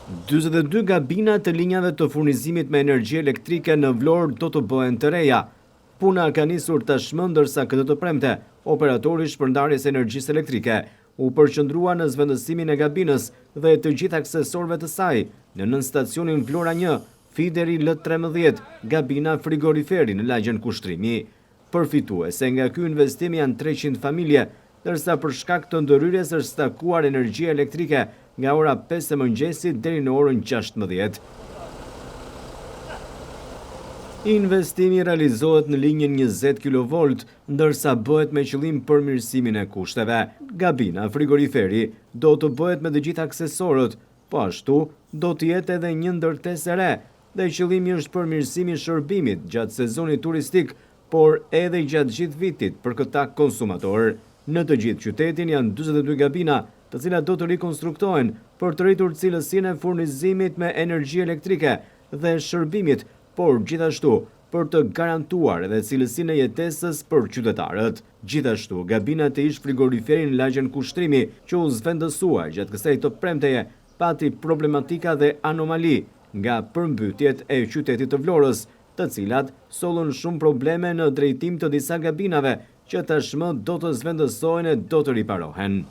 42 gabina të linjave të furnizimit me energji elektrike në Vlorë do të bëhen të reja. Puna ka nisur tashmë ndërsa këtë të premte, operatori i shpërndarjes energjisë elektrike u përqendrua në zvendësimin e gabinës dhe të gjithë aksesorëve të saj në nën stacionin Vlora 1, Fideri L13, gabina frigoriferi në lagjen Kushtrimi. Përfituese nga ky investim janë 300 familje, ndërsa për shkak të ndërhyrjes është stakuar energjia elektrike nga ora 5 e mëngjesit deri në orën 16. Investimi realizohet në linjën 20 kV, ndërsa bëhet me qëllim përmirësimin e kushteve. Gabina frigoriferi do të bëhet me të gjithë aksesorët, po ashtu do të jetë edhe një ndërtesë e re, dhe qëllimi është përmirësimi i shërbimit gjatë sezonit turistik, por edhe gjatë gjithë vitit për këta konsumatorë. Në të gjithë qytetin janë 42 gabina, të cilat do të rikonstruktohen për të rritur cilësinë e furnizimit me energji elektrike dhe shërbimit, por gjithashtu për të garantuar edhe cilësinë e jetesës për qytetarët. Gjithashtu, gabinat e ish frigoriferi në lagjen Kushtrimi, që u zvendësua gjatë kësaj të premteje, pati problematika dhe anomali nga përmbytjet e qytetit të Vlorës, të cilat sollën shumë probleme në drejtim të disa gabinave që tashmë do të zvendësohen e do të riparohen.